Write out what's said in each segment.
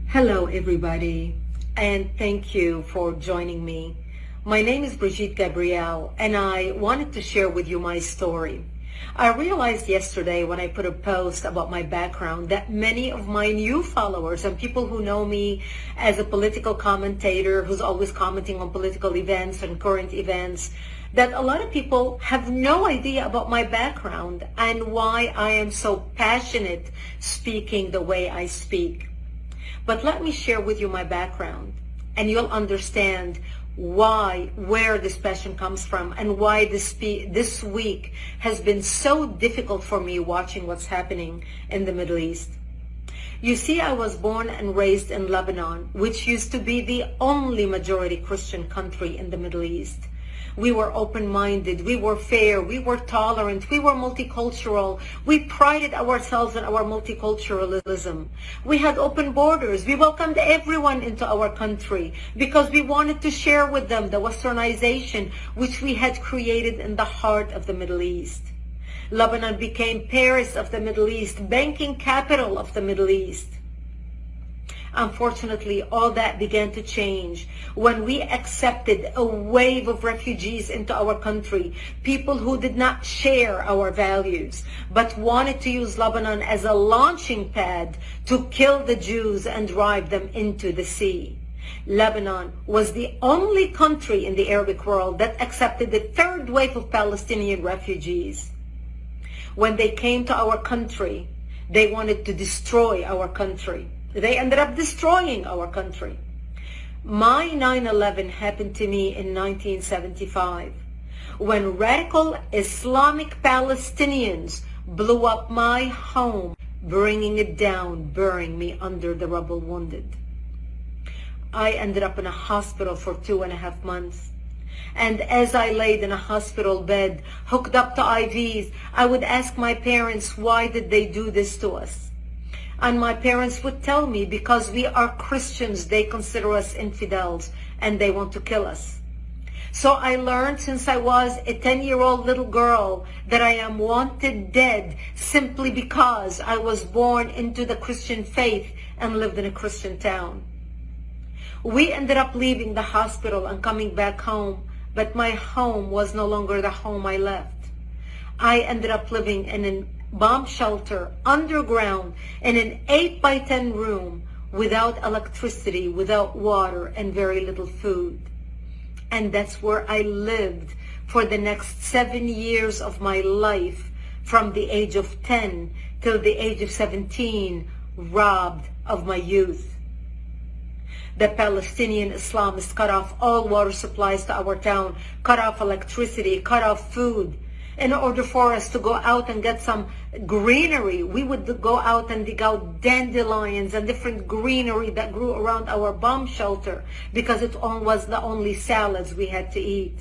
Hello everybody, and thank you for joining me. My name is Briджит Gabriэль, and I wanted to share with you my story. I realized yesterday when I put a post about my background that many of my new followers and people who know me as a political commentator who's always commenting on political events and current events, that a lot of people have no idea about my background and why I am so passionate speaking the way I speak. But let me share with you my background, and you'll understand where this passion comes from, and why this week has been so difficult for me watching what's happening in the Middle East. You see, I was born and raised in Lebanon, which used to be the only majority Christian country in the Middle East. We were open-minded, we were fair, we were tolerant, we were multicultural. We prided ourselves in our multiculturalism. We had open borders. We welcomed everyone into our country because we wanted to share with them the westernization which we had created in the heart of the Middle East. Lebanon became Paris of the Middle East, banking capital of the Middle East. Unfortunately, all that began to change when we accepted a wave of refugees into our country, people who did not share our values, but wanted to use Lebanon as a launching pad to kill the Jews and drive them into the sea. Lebanon was the only country in the Arabic world that accepted the third wave of Palestinian refugees. When they came to our country, they wanted to destroy our country. They ended up destroying our country. My 9/11 happened to me in 1975 when radical Islamic Palestinians blew up my home, bringing it down, burying me under the rubble wounded. I ended up in a hospital for 2.5 months. And as I laid in a hospital bed, hooked up to IVs, I would ask my parents, why did they do this to us? And my parents would tell me, because we are Christians, they consider us infidels and they want to kill us. So I learned since I was a 10-year-old little girl that I am wanted dead simply because I was born into the Christian faith and lived in a Christian town. We ended up leaving the hospital and coming back home, but my home was no longer the home I left. I ended up living in a bomb shelter underground in an 8x10 room without electricity, without water, and very little food. And that's where I lived for the next 7 years of my life, from the age of 10 till the age of 17, robbed of my youth. The Palestinian Islamists cut off all water supplies to our town, cut off electricity, cut off food. In order for us to go out and get some greenery, we would go out and dig out dandelions and different greenery that grew around our bomb shelter because it was the only salads we had to eat.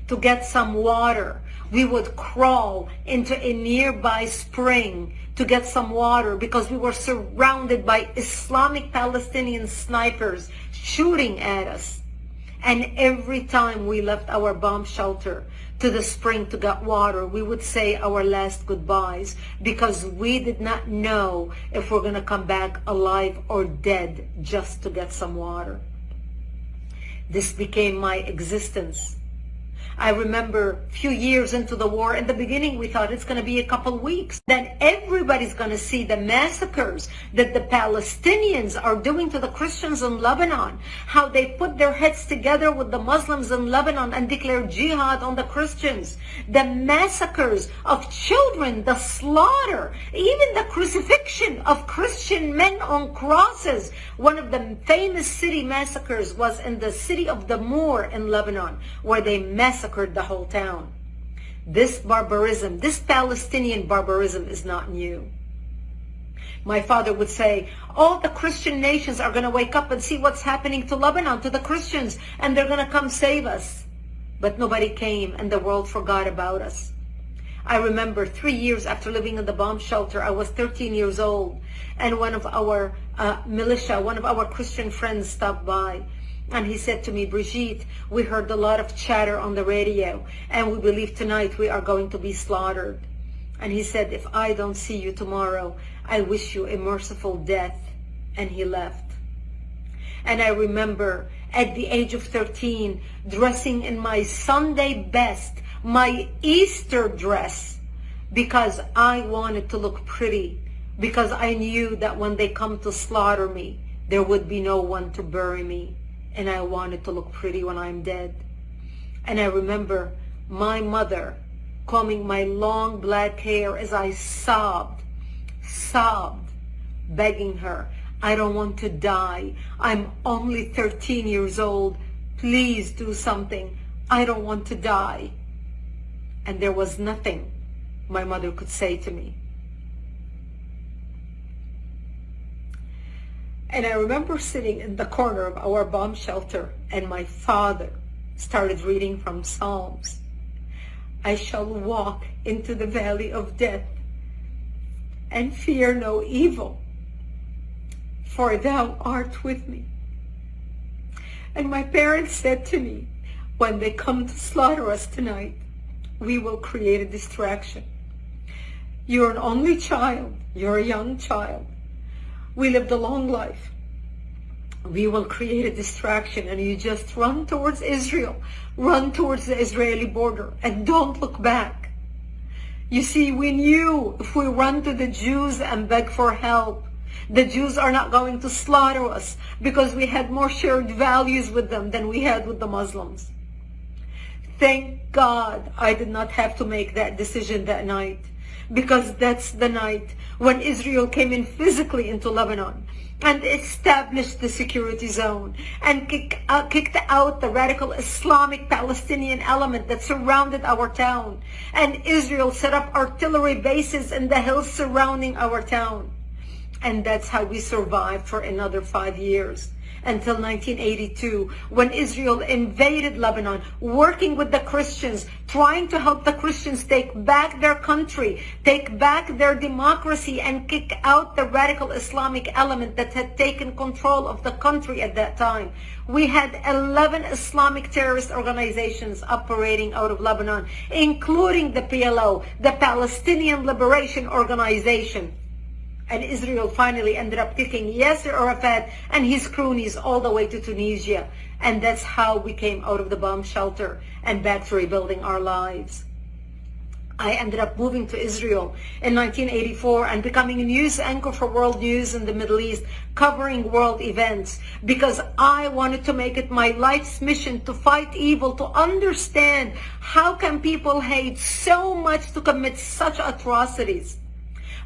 To get some water, we would crawl into a nearby spring to get some water because we were surrounded by Islamic Palestinian snipers shooting at us. And every time we left our bomb shelter to the spring to get water, we would say our last goodbyes because we did not know if we're going to come back alive or dead just to get some water. This became my existence. I remember a few years into the war, in the beginning we thought it's going to be a couple weeks. Then everybody's going to see the massacres that the Palestinians are doing to the Christians in Lebanon, how they put their heads together with the Muslims in Lebanon and declare jihad on the Christians. The massacres of children, the slaughter, even the crucifixion of Christian men on crosses. One of the famous city massacres was in the city of Damour in Lebanon, where they massacred the whole town. This barbarism, this Palestinian barbarism is not new. My father would say, all the Christian nations are going to wake up and see what's happening to Lebanon, to the Christians, and they're going to come save us. But nobody came, and the world forgot about us. I remember 3 years after living in the bomb shelter, I was 13 years old, and one of our militia, one of our Christian friends stopped by. And he said to me, Brigitte, we heard a lot of chatter on the radio, and we believe tonight we are going to be slaughtered. And he said, if I don't see you tomorrow, I wish you a merciful death. And he left. And I remember at the age of 13, dressing in my Sunday best, my Easter dress, because I wanted to look pretty, because I knew that when they come to slaughter me, there would be no one to bury me, and I wanted to look pretty when I'm dead. And I remember my mother combing my long black hair as I sobbed, begging her, I don't want to die. I'm only 13 years old. Please do something. I don't want to die. And there was nothing my mother could say to me. And I remember sitting in the corner of our bomb shelter, and my father started reading from Psalms. I shall walk into the valley of death and fear no evil, for thou art with me. And my parents said to me, when they come to slaughter us tonight, we will create a distraction. You're an only child. You're a young child. We lived a long life. We will create a distraction, and you just run towards Israel. Run towards the Israeli border and don't look back. You see, we knew if we run to the Jews and beg for help, the Jews are not going to slaughter us, because we had more shared values with them than we had with the Muslims. Thank God I did not have to make that decision that night, because that's the night when Israel came in physically into Lebanon and established the security zone and kicked out the radical Islamic Palestinian element that surrounded our town. And Israel set up artillery bases in the hills surrounding our town. And that's how we survived for another 5 years, until 1982, when Israel invaded Lebanon, working with the Christians, trying to help the Christians take back their country, take back their democracy, and kick out the radical Islamic element that had taken control of the country at that time. We had 11 Islamic terrorist organizations operating out of Lebanon, including the PLO, the Palestinian Liberation Organization. And Israel finally ended up kicking Yasser Arafat and his cronies all the way to Tunisia. And that's how we came out of the bomb shelter and back to rebuilding our lives. I ended up moving to Israel in 1984 and becoming a news anchor for World News in the Middle East, covering world events, because I wanted to make it my life's mission to fight evil, to understand how can people hate so much to commit such atrocities.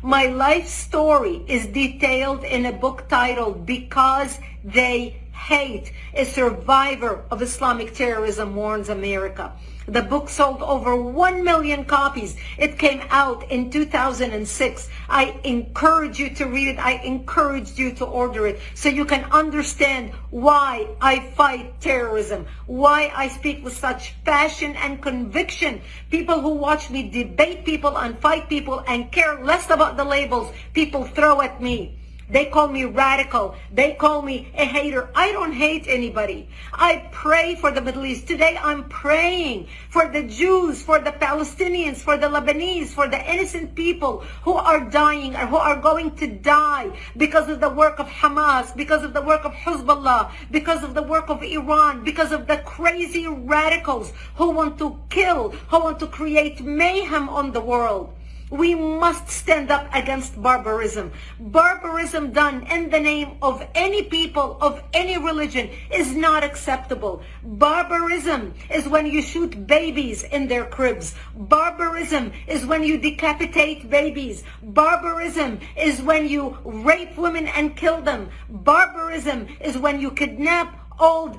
My life story is detailed in a book titled Because They Hate. A survivor of Islamic terrorism warns America. The book sold over 1 million copies. It came out in 2006. I encourage you to read it. I encourage you to order it so you can understand why I fight terrorism, why I speak with such passion and conviction. People who watch me debate people and fight people and care less about the labels people throw at me. They call me radical. They call me a hater. I don't hate anybody. I pray for the Middle East. Today I'm praying for the Jews, for the Palestinians, for the Lebanese, for the innocent people who are dying or who are going to die because of the work of Hamas, because of the work of Hezbollah, because of the work of Iran, because of the crazy radicals who want to kill, who want to create mayhem on the world. We must stand up against barbarism. Barbarism done in the name of any people, of any religion, is not acceptable. Barbarism is when you shoot babies in their cribs. Barbarism is when you decapitate babies. Barbarism is when you rape women and kill them. Barbarism is when you kidnap old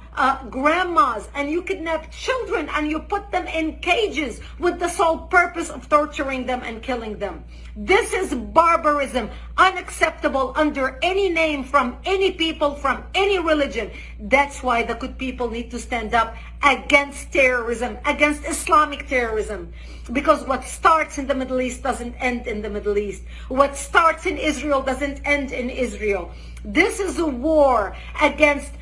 grandmas and you kidnap children and you put them in cages with the sole purpose of torturing them and killing them. This is barbarism, unacceptable under any name, from any people, from any religion. That's why the good people need to stand up against terrorism, against Islamic terrorism. Because what starts in the Middle East doesn't end in the Middle East. What starts in Israel doesn't end in Israel. This is a war against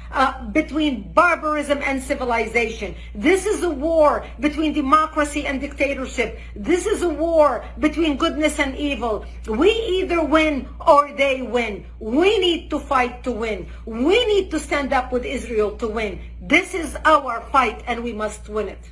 between barbarism and civilization. This is a war between democracy and dictatorship. This is a war between goodness and evil. We either win or they win. We need to fight to win. We need to stand up with Israel to win. This is our fight and we must win it.